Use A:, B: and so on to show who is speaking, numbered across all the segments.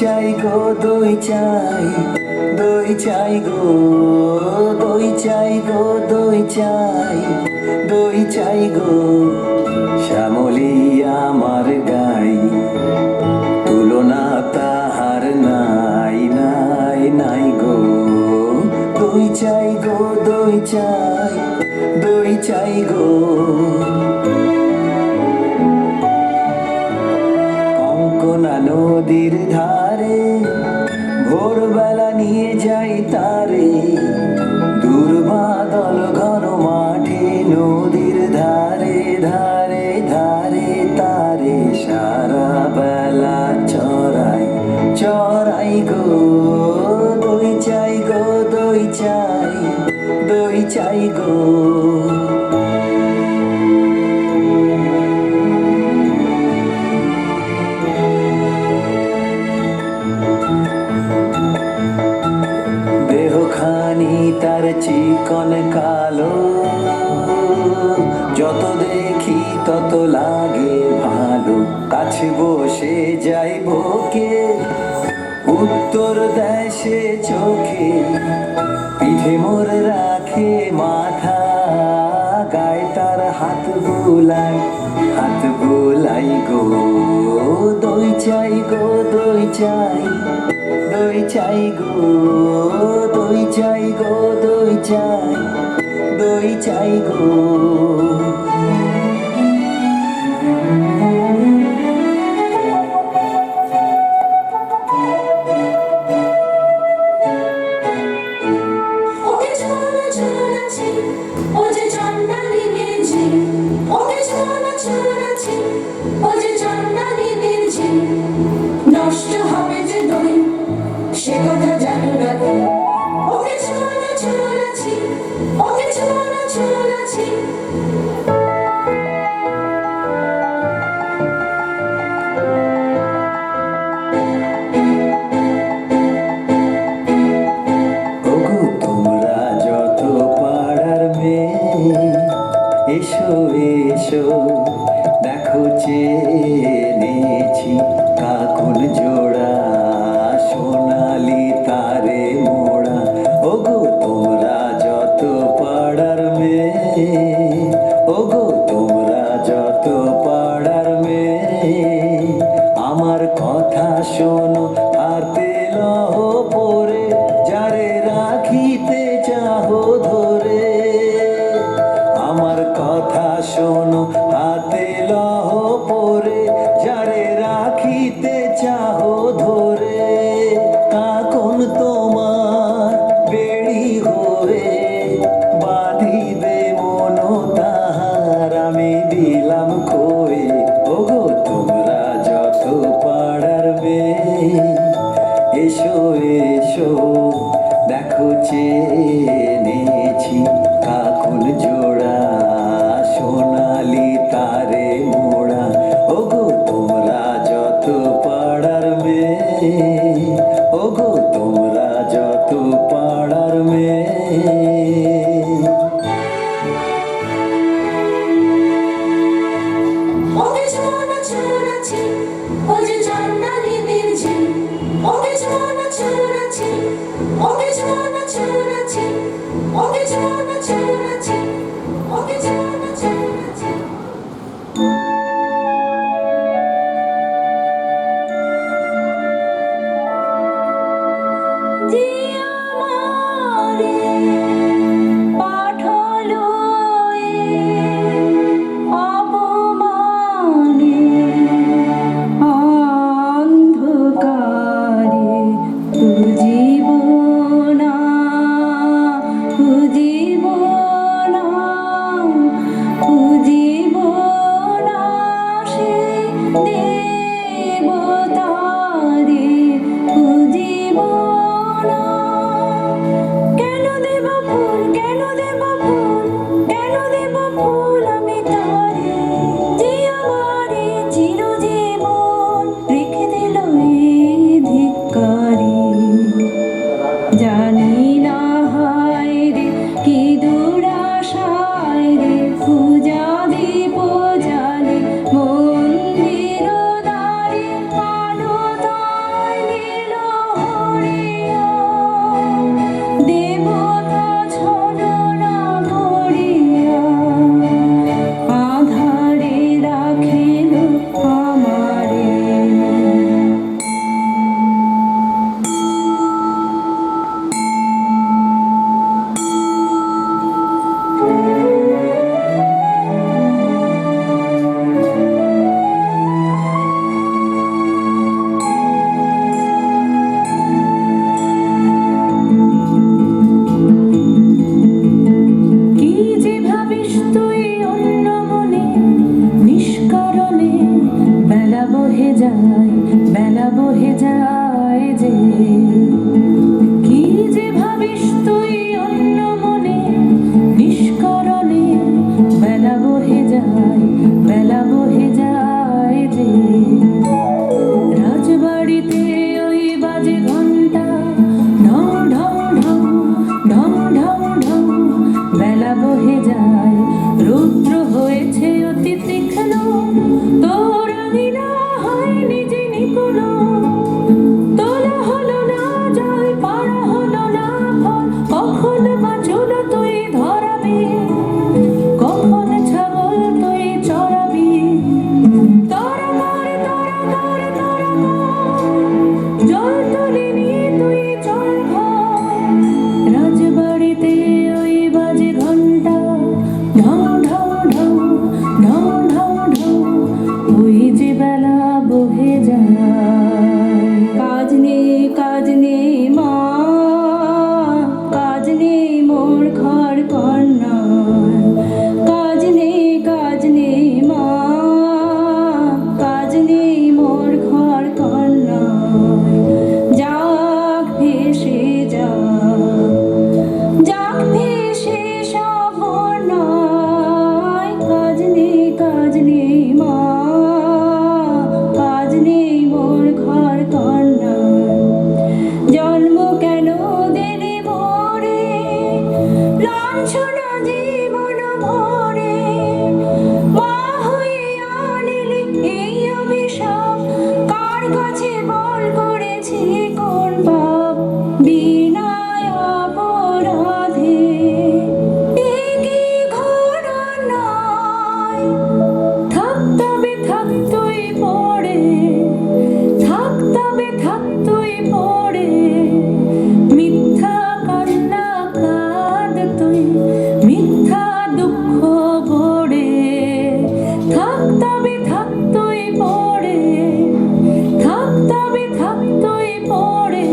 A: চাই গো দই চাই, দই চাই গো, দই চাই গো, দই চাই, দই চাই গো। শ্যামলী আমার গাই, তুলনা তাহার নাই নাই নাই গো। দই চাই গো, দই চাই, দই চাই গো। কঙ্কনা নদীর ধারে ভোরবেলা নিয়ে যাই তারে, দুর্বাদল ঘন মাঠে নদীর ধারে ধারে ধারে তারে সারা বেলা চড়াই চড়াই গো। দই চাই গো, দই চাই, দই চাই গো। তার চিকন কালো, যত দেখি তত লাগে ভালো। কাছে বসে যাইব কে, উত্তর দেশে চোখে, পিঠে মোর রাখে মাথা, গায়ে তার হাত বুলাই, হাত বুলাই গো। দই চাই গো, দই চাই, দই চাই গো, দই চাই গো, দই চাই, দই চাই গো।
B: নষ্ট হবে যে দই, সে কথা জানি না। ওকে ছোড়াছি, ওকে ছোড়াছি,
A: চেনেছি কাকুন জোড়া সোনালি তারে মোড়া ওগো তোমরা যত পাড়ার মেয়ে ওগো তোমরা যত পাড়ার মেয়ে আমার কথা শোনো হাতে লহ পরে যারে রাখিতে চাহো ধরে আমার কথা শোনো হাতে লহ পরে যারে রাখিতে চাহো ধরে কাকুন তোমার বেড়ি হয়ে বাঁধিবে মন তাহার আমি দিলাম খোয়ে ওগো তোমরা যত পাড়ার মেয়ে এসো এসো দেখো চেনেছি কাকুন জোড়া সোনালি তারে মোড়া ওগো তোমরা যত পাড়ার মেয়ে ওগো তোমরা যত পাড়ার মেয়ে
B: ওকে ছোনা ছোনাছি ও যে জান্নারি বীরজি ওকে ছোনা ছোনাছি ওকে ছোনা ছোনাছি ওকে ছোনা ছোনাছি ওকে ছোনা ছোনাছি জিয়া মারে পাঠালো অপমানে অন্ধকারে খুঁজিব না খুঁজিব না খুঁজিব না সে দেবতারে খুঁজিব না কেন দেব ফুল কেন দেব ফুল কেন দেব ফুল আমি তারে যে আমারে চিরজীবন রেখে দিল এই ধিক্কারি জানি না হায় রে কি দুরাশায় রে পূজা দীপ জালে মন্দির দ্বারে আলো তাই নীল হরিয়া দেবতা ছলনা করিয়া আধারে রাখিল আমারে কি যে ভাবিস তুই অন্য মনে নিষ্কারণে বেলা বহে যায় যে কি যে ভাবিস তুই অন্য মনে নিষ্কারণে বেলা বহে যায় যে রাজবাড়িতে ওই বাজে ঘন্টা ঢং ঢং ঢং ঢং ঢং ঢং বেলা বহে যায় রুদ্র হয়েছে অতি তীক্ষ্ণ তোর আঙিনা হয়নি যে নিপুণ তোলা হলো না জল পাড়া হলো না ফল কখন বাছুর তুই ধরাবি কখন ছাগল তুই চড়াবি তোরা কর জল তুলিনি তুই চল ঘর রাজবাড়িতে ওই বাজে ঘন্টা ঢং ঢং ঢং ঢং ঢং ঢং ওই যে বেলা বহে যায় কাজ নেই মা কাজ নেই মোর ঘর কন্যার কাজ নেই মা কাজ নেই মোর ঘর কন্যার যাক ভেসে যাক ভেসে সব নয় কাজ নেই মা কাজ নেই মোর
C: অভিশাপ, কার কাছে বল করেছি কোন পাপ, বিনায় অপরাধে এ কি ঘোর নয়। থাক তবে থাক তুই পড়ে, থাক তবে থাক তুই পড়ে, মিথ্যা কান্না কাঁদ তুই, মিথ্যা দুঃখ গড়ে। থাক তবে থাক তুই পড়ে, থাক তবে থাক তুই পড়ে।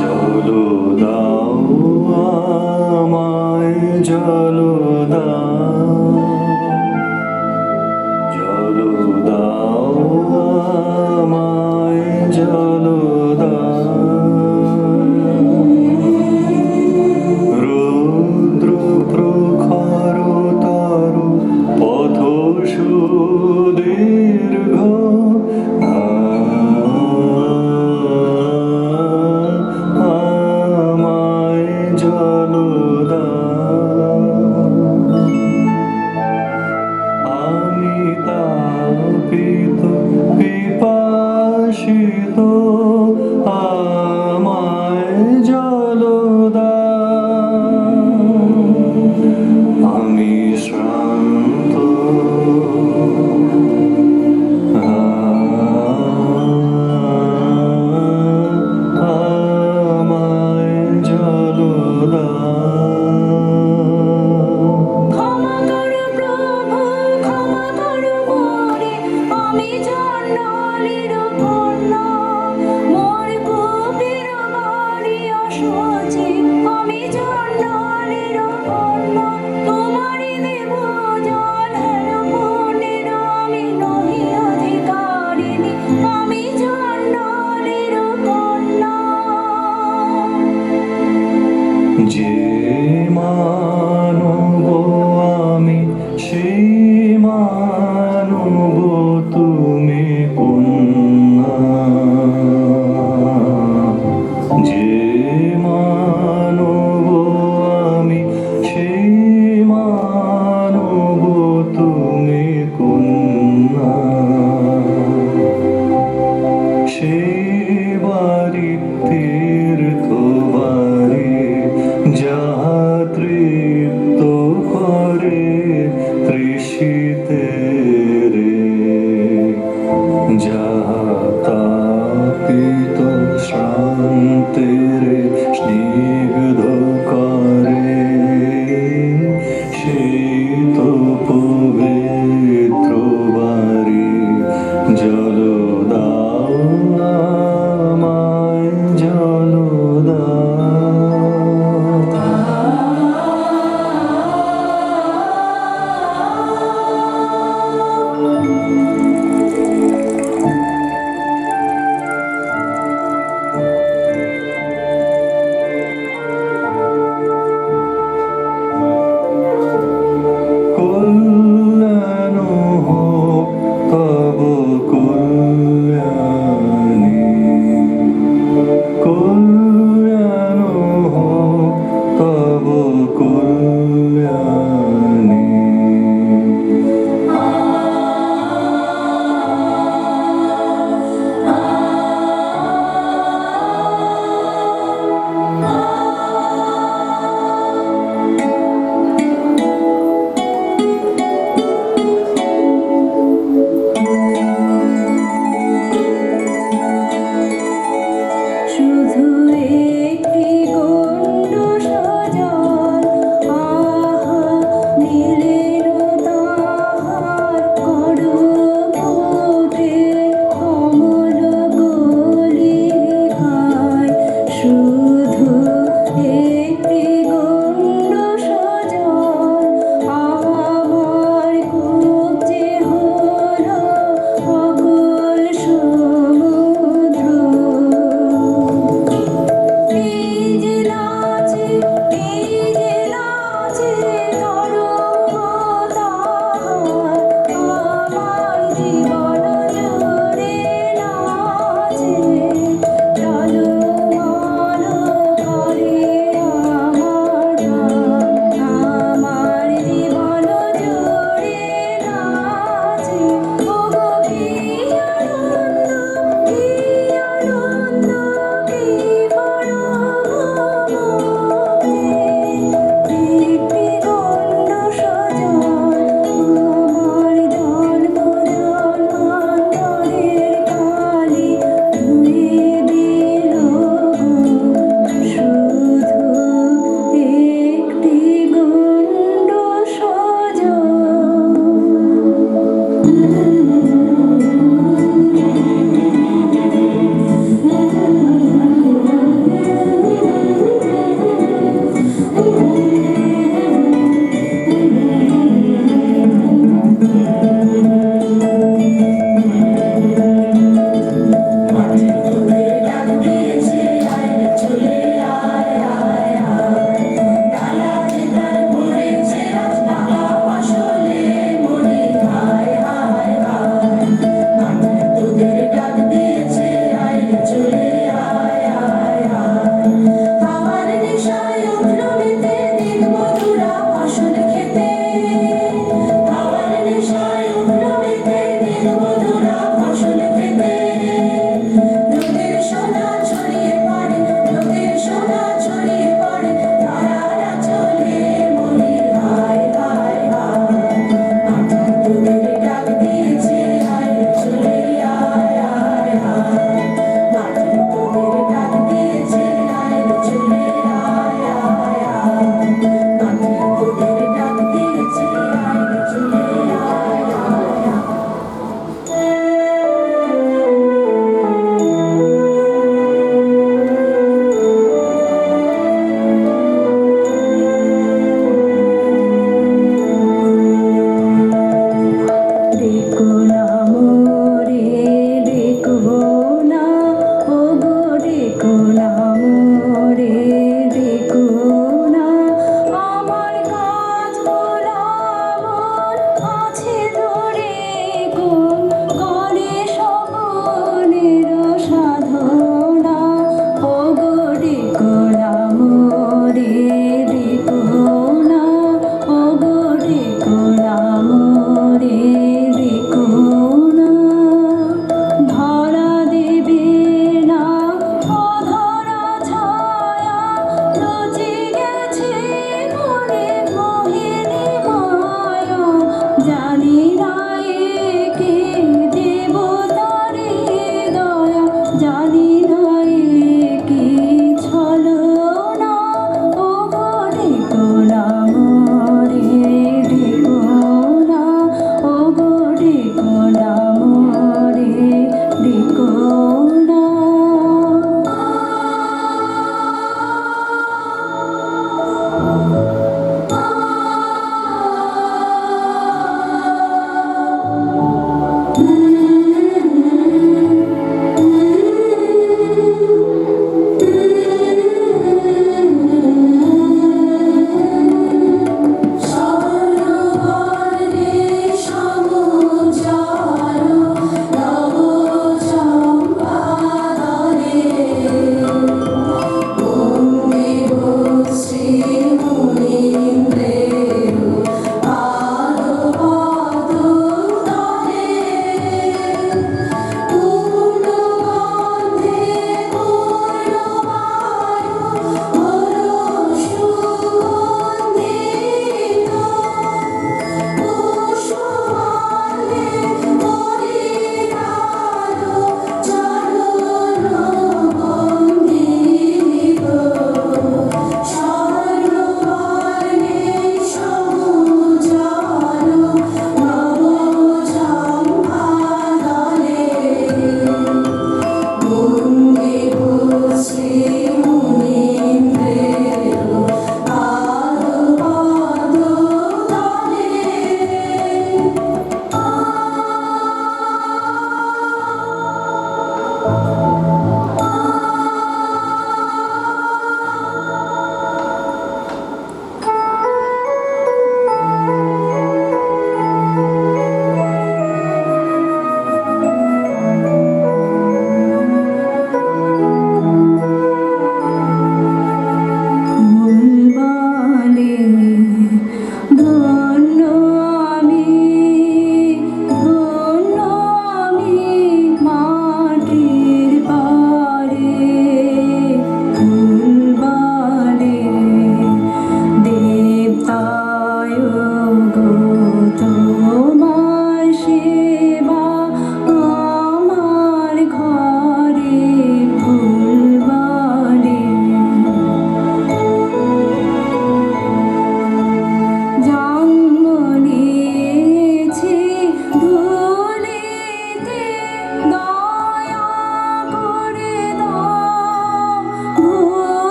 A: জলো দাও আমায় জলো দাও, জলো দাও আমায় জলো দাও। রৌদ্র প্রখর তরু পথ সুদীর্ঘ, আমায় জলো দাও। আমি তাপিত পিপাসিত, আমায় জলো দাও। আমি শ্রান্ত, আমায় জলো দাও।
C: ক্ষমা করো প্রভু, ক্ষমা করো মোরে, আমি জন্মলির পূর্ণ,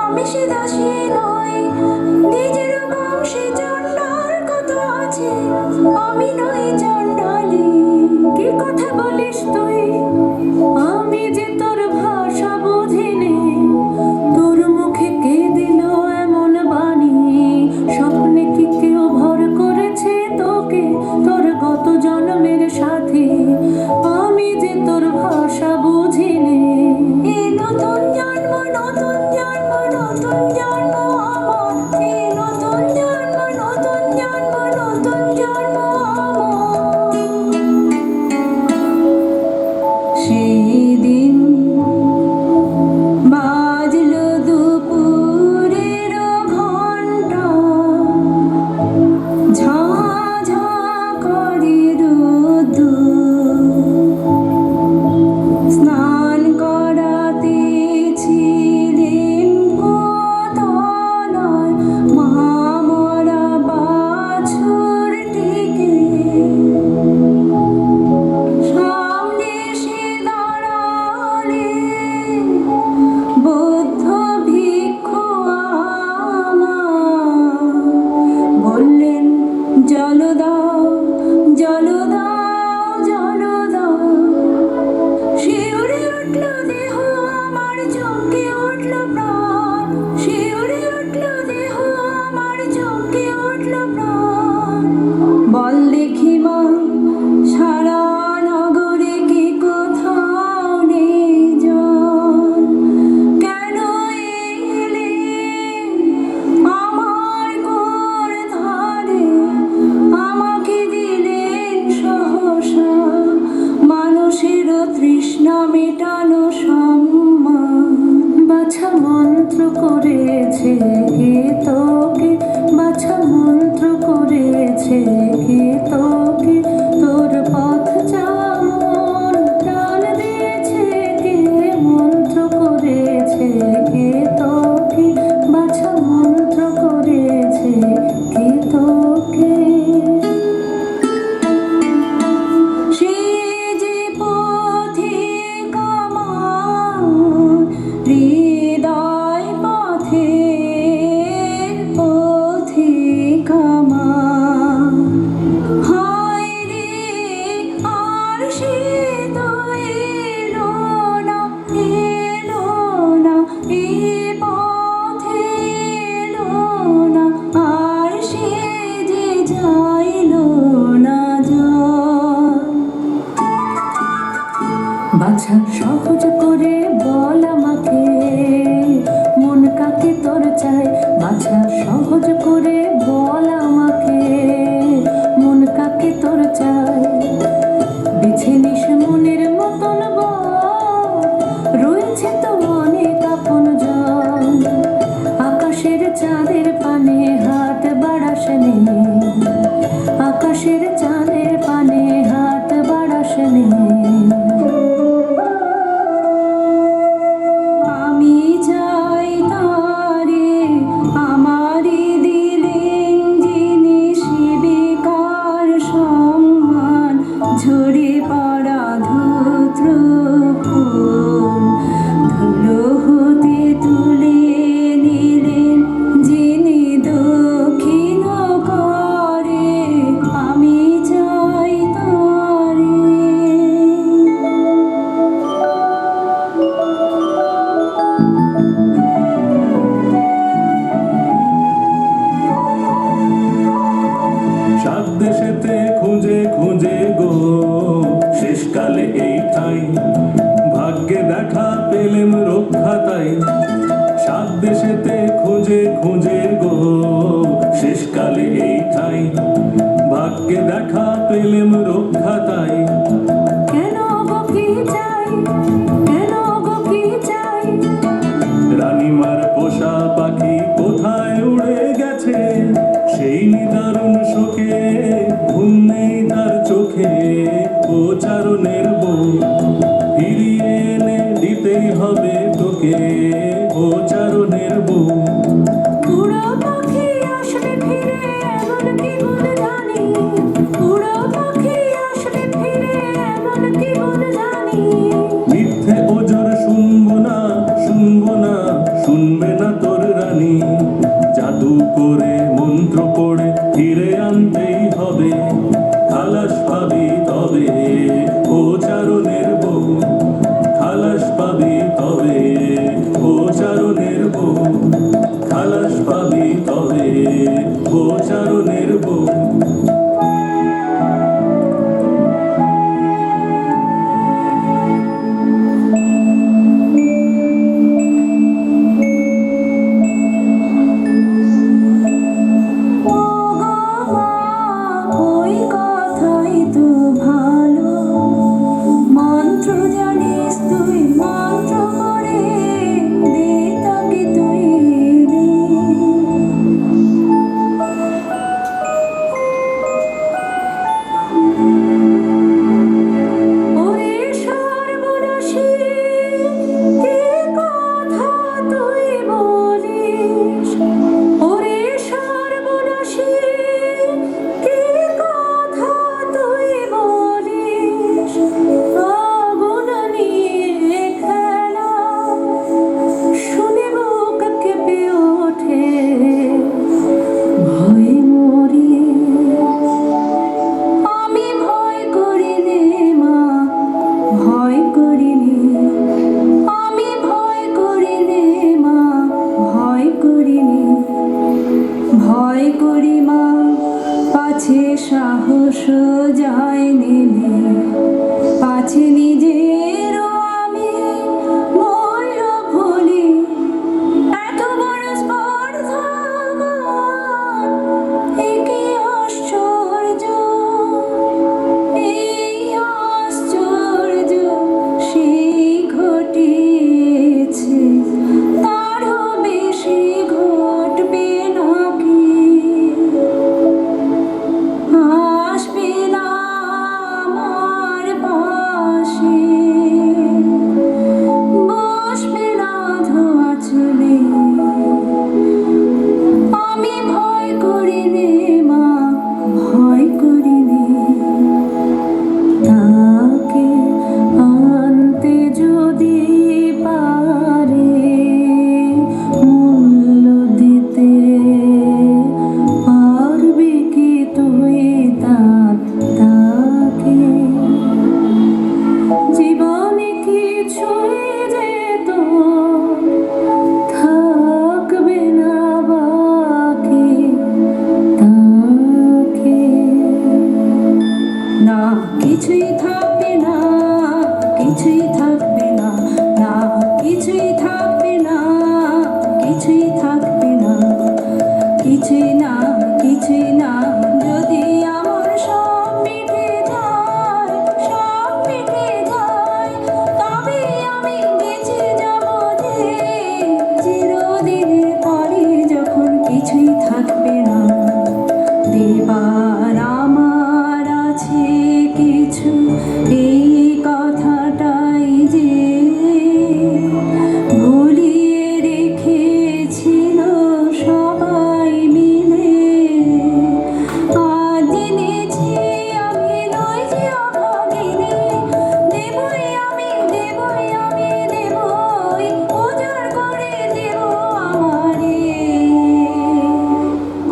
C: আমি সে দাসী নই, নিজের বংশে চণ্ডাল কত আছে, আমি নই চণ্ডালী। কি কথা বলিস তুই, আমি যে তোর ভাষা বুঝিনি, তোর মুখে কে দিল এমন বাণী, স্বপ্নে কি কেউ ভর করেছে তোকে, তোর গত জন্মের সাথী, আমি যে তোর ভাষা বুঝিনি। এই নতুন জন্ম, নতুন জন্ম, নতুন জন্ম আমার, এই নতুন জন্ম, নতুন জন্ম, নতুন জন্ম আমার। সেদিন বাজলো দুপুরের ঘণ্টা, ঝাঁ ঝাঁ করে রোদ্দুর, স্নান করাতেছিলেন কোথায় মহামরা বাছুরটিকে, সামনে সে দাঁড়ালেন বৌদ্ধ ভিক্ষু আমার, বললেন জল দাও, জল দাও, জল দাও। শিউরে উঠল দেহ আমার, চমকে উঠল প্রাণ, শিউরে উঠল দেহ আমার, চমকে উঠল প্রাণ। বল দেখি মা, সারা নগরে কি কোথাও নেই জল, কেন এলে আমার ঘোর ধারে, আমাকে দিলেন সহসা মানুষের তৃষ্ণা মেটানো সম্মান। বাছা মন্ত্র করেছে কে তোকে, বাছা মন্ত্র করেছে কে তোকে, তোর পথ যেমন প্রাণ দিয়েছে কে, মন্ত্র করেছে কে তোকে, বাছা মন্ত্র করেছে কে তোকে। সে যে পথিক আমার, হৃদয় পথে পথিক আমার, হায় রে আর সে তো এলো না, এলো না, এ পথে এলো না, আর সে যে যাইল না জল। বাছা সহজ করে বল আমাকে, মন কাকে তোর চাই, বাছা সহজ করে বল আমাকে, মন কাকে তোর চাই। বেছে নিস মনের মতন বল, রয়েছে তো অনেক আপন জন, আকাশের চাঁদের পানে হাত বাড়াস নে, আকাশের চাঁদের পানে হাত বাড়াস নে। আমি চাই তারে আমারই দিলেন যিনি, শিবিকার সম্মান ঝরে পড়া ধূত্র ফুল, ধুলো হতে তুলে নিলেন যিনি দক্ষিণ করে, আমি চাই তারে।
A: সাত দেশেতে খুঁজে খুঁজে গো, শেষকালে এই ঠাই, ভাগ্যে দেখা পেলেম রক্ষা তাই। সাত দেশেতে খুঁজে খুঁজে গো, শেষকালে এই ঠাই, ভাগ্যে দেখা পেলেম রক্ষা তাই।
C: কেন গো কি চাই, কেন গো কি চাই,
A: রানীমার পোষা পাখি কোথায় উড়ে গেছে, সেই নিদারুণ শোকে ঘুম নেই তার চোখে। ও চারণের বউ, ফিরিয়ে এনে দিতেই হবে তোকে, ও চারণের বউ।
C: উড়ো পাখি আসবে ফিরে এমন কি গুণ জানি, উড়ো পাখি আসবে ফিরে এমন কি গুণ জানি।
A: মিথ্যে ওজর শুনবো না, শুনবো না, শুনবে না তোর রানী, জাদু করে মন্ত্র পড়ে ফিরে আনতেই হবে, খালাস পাবি তবে ও চারণের বউ, খালাস পাবি তবে ও চারণের বউ, খালাস পাবি তবে ও চারণের বউ।
C: ও গো মা, ওই কথাই তো ভালো, মন্ত্র জানিস তুই, মন্ত্র করে দে তাকে তুই দে। ওরে সর্বনাশী, কি কথা তুই বলিস, ওরে সর্বনাশী, কি কথা তুই বলিস, আগুন নিয়ে খেলা শুনে বুক কেঁপে ওঠে, ভয়ে মরি, আমি ভয় করি রে মা, ভয় করি রে, আমি ভয় করি রে মা, ভয় করি রে, ভয় করি মা, পাছে সাহস যায় নেমে, পাছে নিজের আমি মূল্য ভুলি, এত বড় স্পর্ধা আমার, এ কি আশ্চর্য, এই আশ্চর্য সেই ঘটিয়েছে, তারও বেশি ঘটবে নাকি, আসবে না আমার পাশে, বসবে না ধোয়া চলে, আমি ভয় করি রে মা, ভয় করি রে, তাকে আনতে যদি পারে মূল্য দিতে পারবি কি তুই তাকে, জীবনে কিছুই যেত থাকবে না বাকি তাকে, না কিছুই থাকবে না, কিছুই থাকবে না, না কিছুই থাকবে না, কিছুই থাকবে না, কিছুই না, কিছুই না, যদি আমার সব মিটে যায়, সব মিটে যায়, তবে আমি বেঁচে যাব যে, চিরদিনের পরে যখন কিছুই থাকবে না, দেবার আমার আছে কিছু, এই কথাটাই যে ভুলিয়ে রেখেছিল সবাই মিলে, আজ জেনেছি আমি নই যে অভাগিনী, দেবই আমি, দেবই আমি, দেবই উজাড় করে দেব আমারে,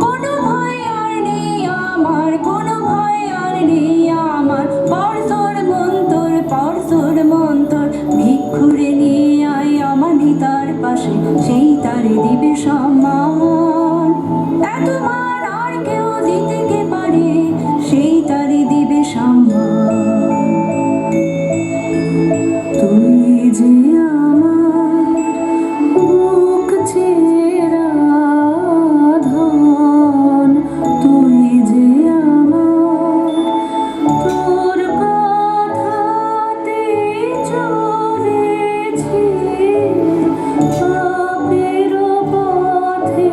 C: কোনো ভয় আর নেই আমার, কোনো ভয় আর নেই আমার, পরতর মন্তর, পরতর মন্তর, ভিক্ষুরে নিয়ে আয় আমানি তার পাশে, সেই তারে দিবে সম্মান, এত মান আর কেউ দিতে কে পারে, সেই তারে দিবে সম্মান, তুই যে আমার বুক চেরা ধন, তুই যে আমার, তোর কথাতে চলেছি পাপের পথে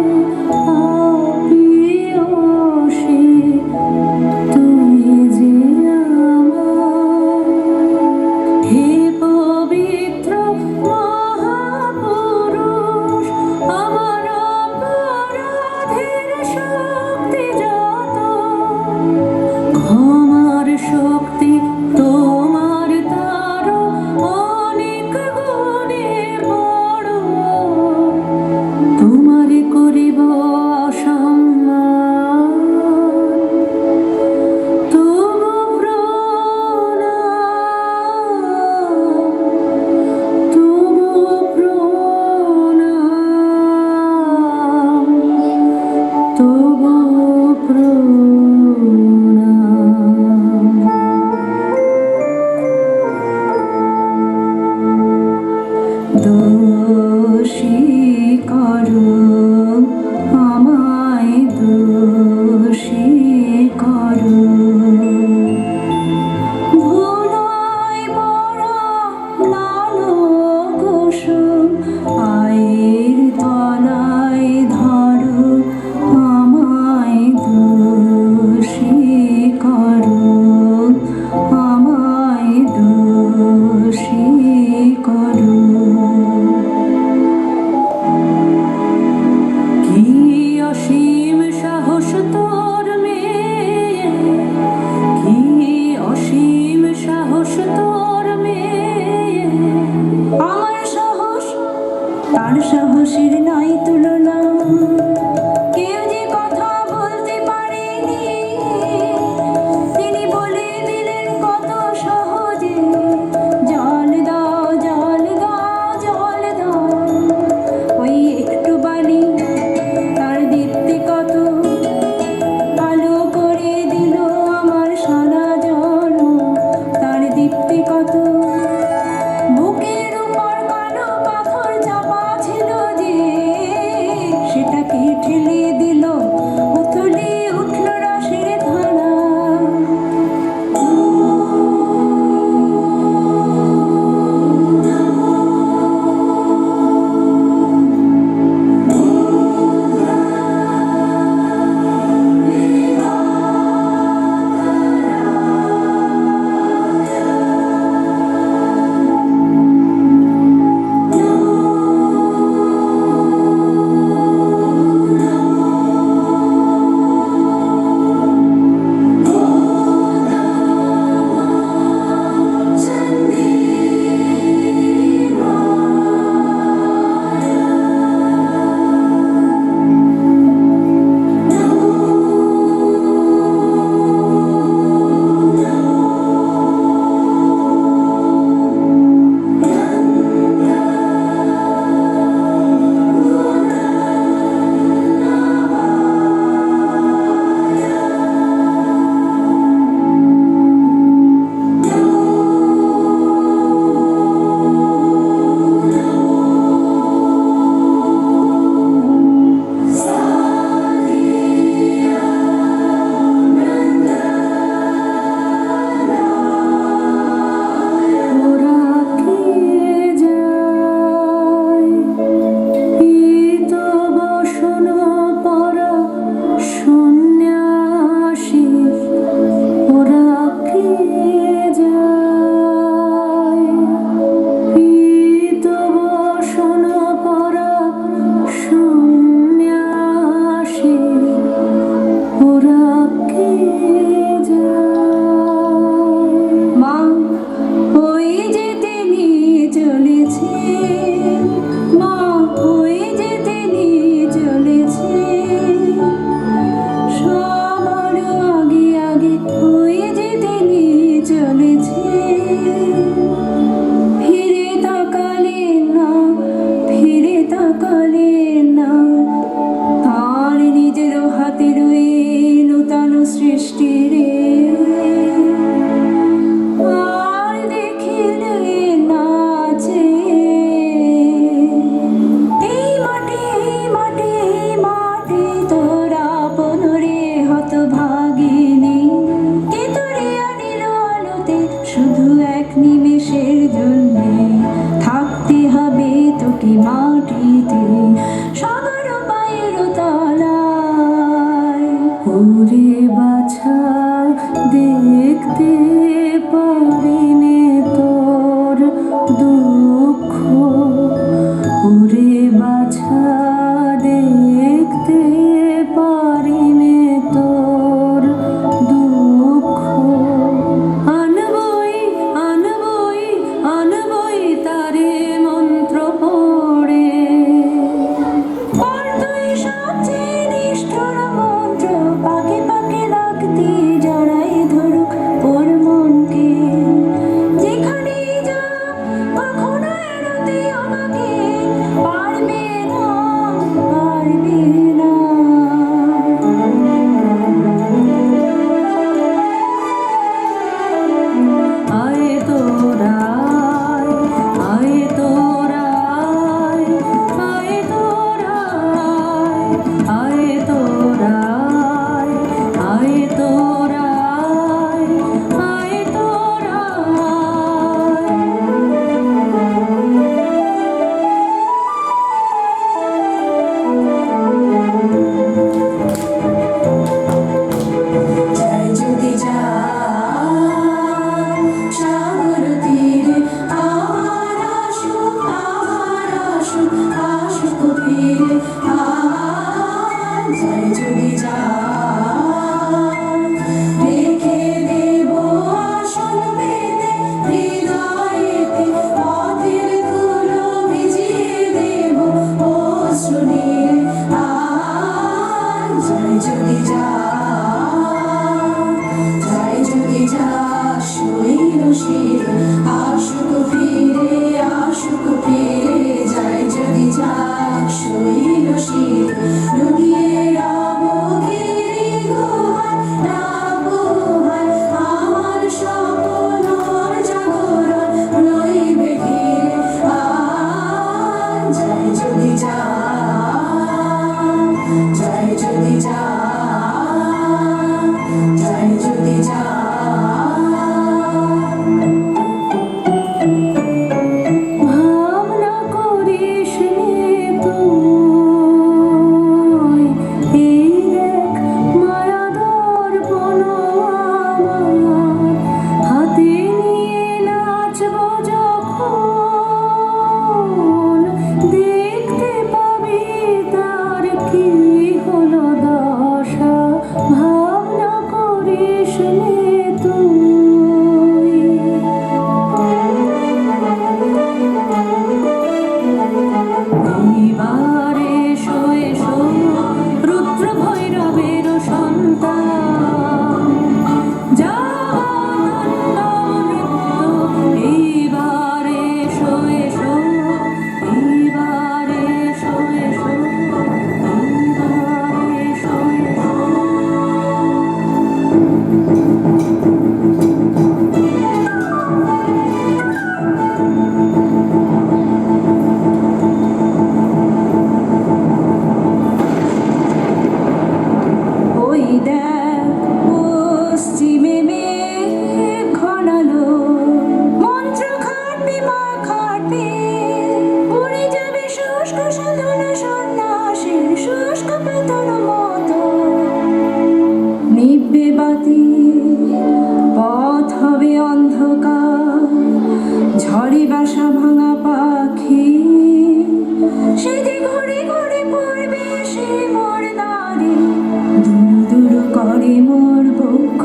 C: করে মোর বক্ষ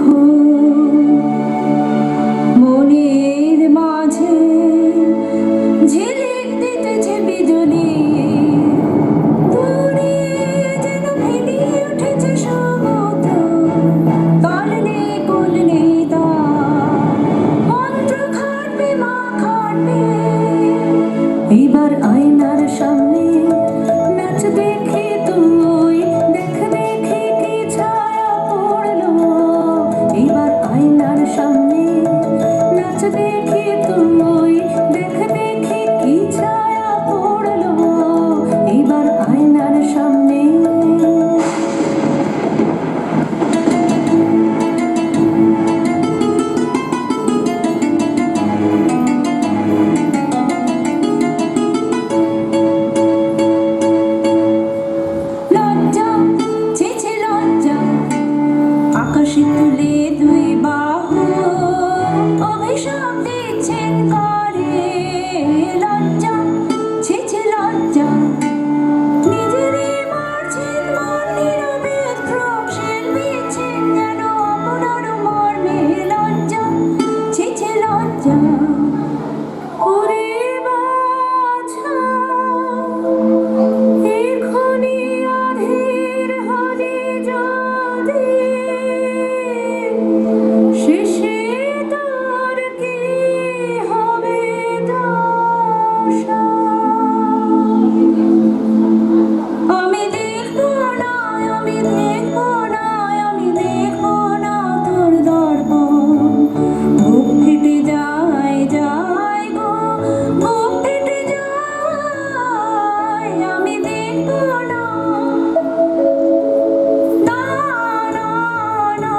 C: মনের মাঝে ঝিলিক দিতেছে বিজলি দূরে যেন ভেঙে উঠেছে সমুদ্র তল নেই কুল নেই তার মন্ত্র খাটবে মা খাটবে এইবার আয়নার সামনে নাচ দেখে তুই দেখ দেখে কি ছায়া পড়লো এইবার আয়নার সামনে নাচ দেখে তুই দেখ দেখে কি ছায়া পড়লো এইবার আয়নার সামনে লজ্জা ছেছে লজ্জা আকাশে তুলে দুই বাহু অভিশাপ দিচ্ছেন করে লজ্জা ছেছে লজ্জা নিজেরই মারছেন মন নীরবে ধ্রংসের বিচ্ছেন যেন আপনার মর্মে লজ্জা ছেছে লজ্জা ওরে বাছা এখনি অধীর হলি যদি শেষে তোর কি হবে দশা আমি দেখবো না আমি দেখবো না আমি দেখবো না তোর দর্পণ বুক ফেটে যায় যায় গো বুক ফেটে যায় আমি দেখবো না না না না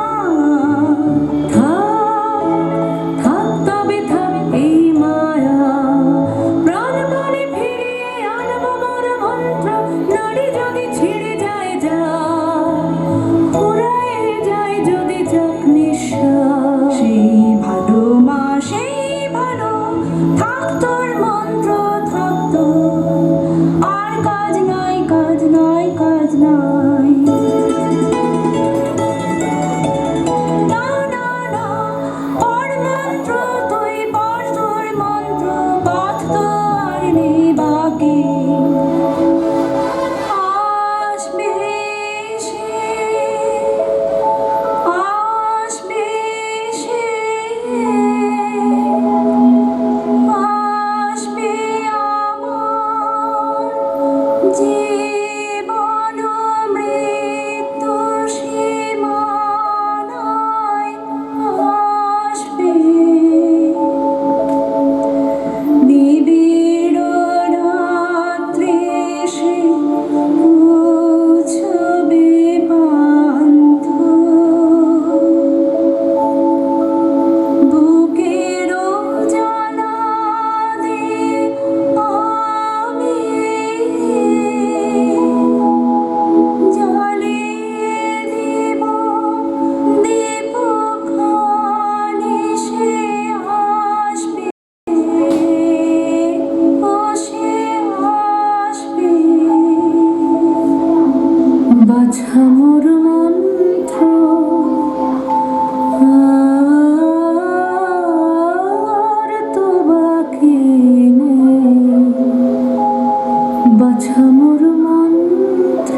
C: থাক থাক তবে থাক এই মায়া প্রাণপণে ফিরিয়ে আনবো মোর মন্ত্র নাড়ি যদি ছিঁড়ে যায় ফুরায় যায় যদি যাক নিঃশ্বাস সেই ভালো মা সেই ভালো থাক তোর মন্ত্র থাক তোর আর কাজ নাই কাজ নাই কাজ নাই না না না পড় মন্ত্র তুই পড় তোর মন্ত্র পথ তো আর নেই বাকি আসবে সে আসবে সে আসবে আমার জীবন মৃত্যু সীমানায় আসবে নিবিড় রাত্রে সে মুছবে পান্থ বুকের জ্বালা দিয়ে আমি জ্বালিয়ে দিব দীপখানি সে আসবে ও সে আসবে বাছা মোর মন্ত্র আর তো বাকি নেই বাছা মোর মন্ত্র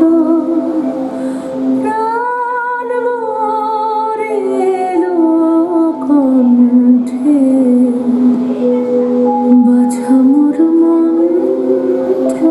C: প্রাণ মোর এলো কণ্ঠে বাছা মোর মন্ত্র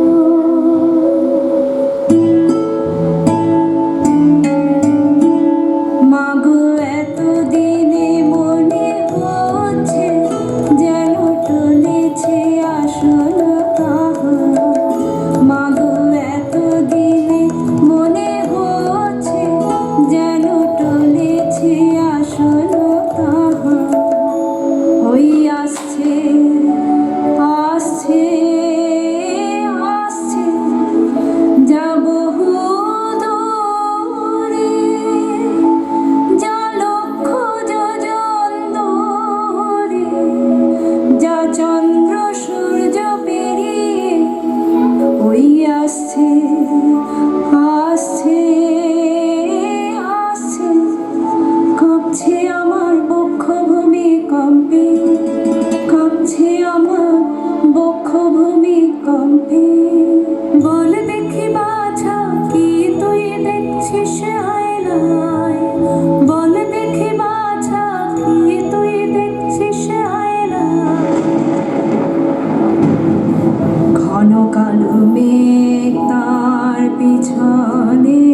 C: ছানে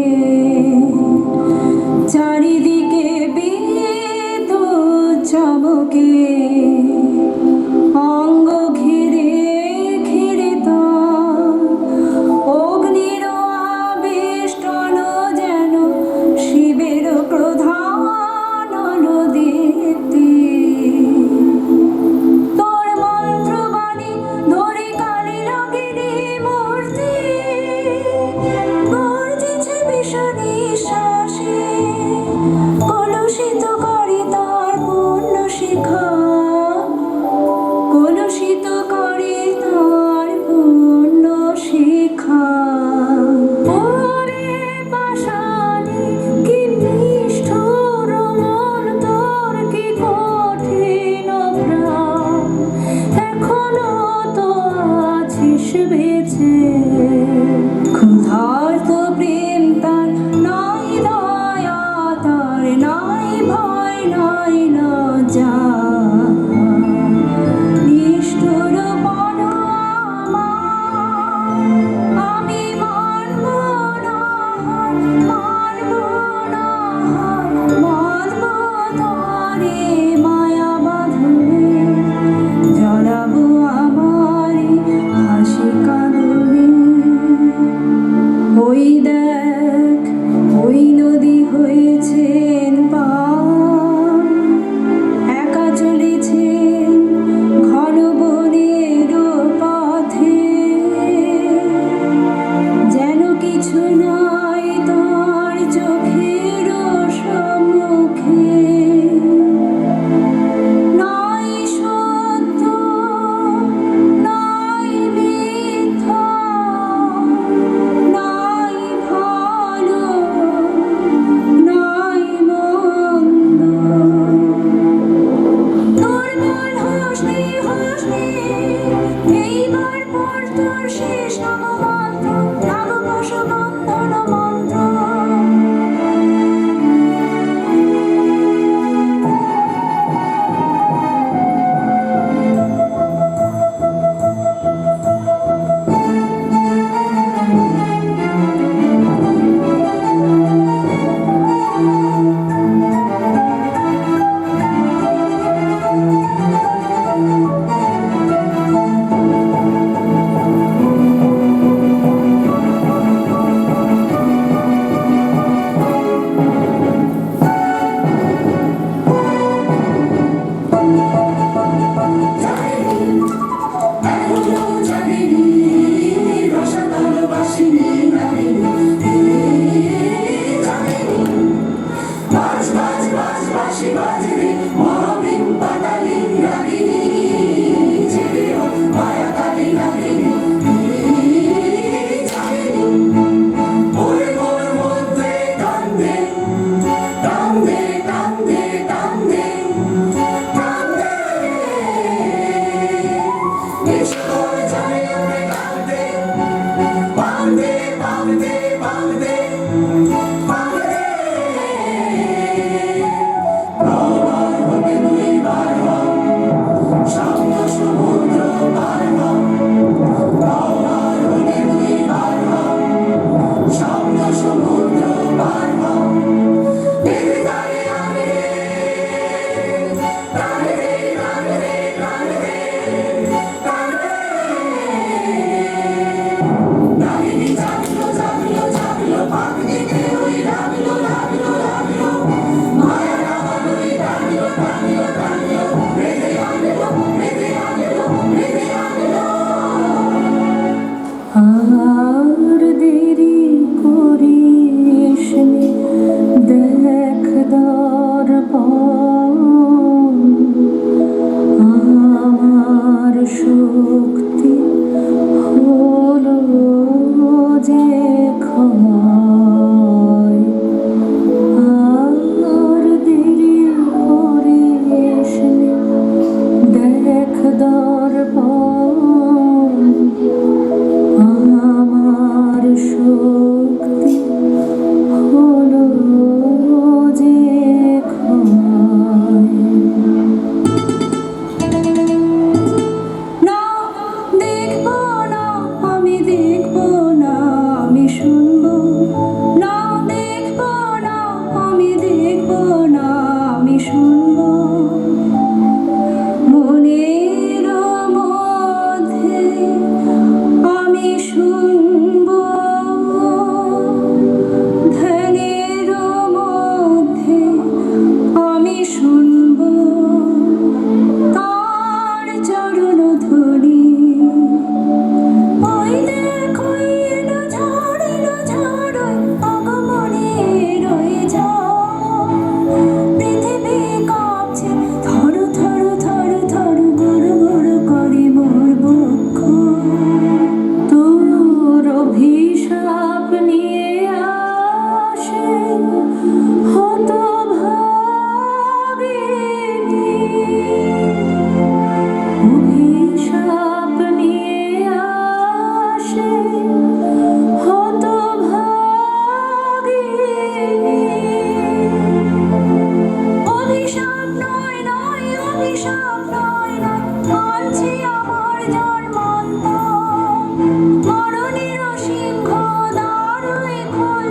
C: চারিদিকে বিদ্যুৎ চমকে অঙ্গ ঘিরে ঘিরে তার অগ্নির আবেষ্টন যেন শিবের প্রধান নদীতে তোর মন্ত্রবাণী ধরে কালী লগিনী মূর্তি গর্জেছে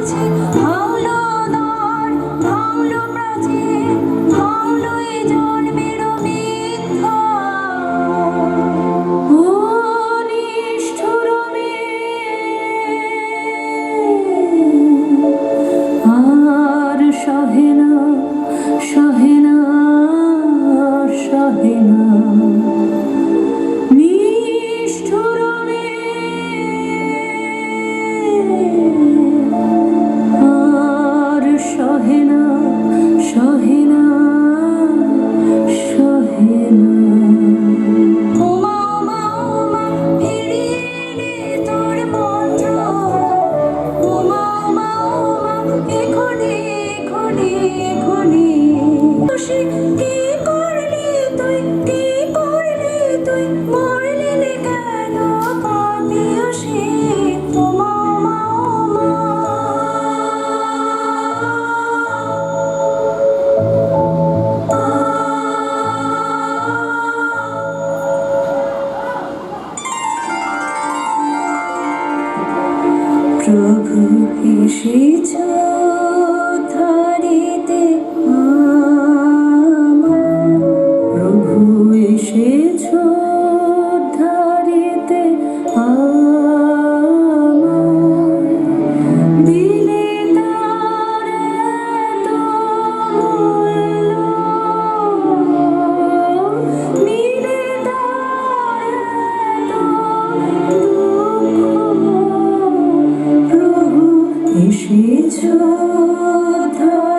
C: আছে, ভাঙলো দ্বার, ভাঙলো প্রাচীর, ভাঙলো এ জন্মেরও মিথ্যা। ও নিষ্ঠুর আর সহে না, সহে না, সহে না, নিষ্ঠুর আর সহে না, সহে না, সহে না। ওমা ওমা ওমা ফিরিয়ে এনে তোর মন্ত্র, ওমা ওমা ওমা এখনি এখনি এখনি। খুশি কি করলি তুই, কি করলি তুই, মরলি নে কেন পাপিয়সী। ওমা ওমা ওমা প্রভু এসেছ ধরিতে আমার, প্রভু এসেছ ধরিতে আমার, দিলে তার এত মূল্য, নিলে তার এত দুঃখ। প্রভু এসেছ ধরিতে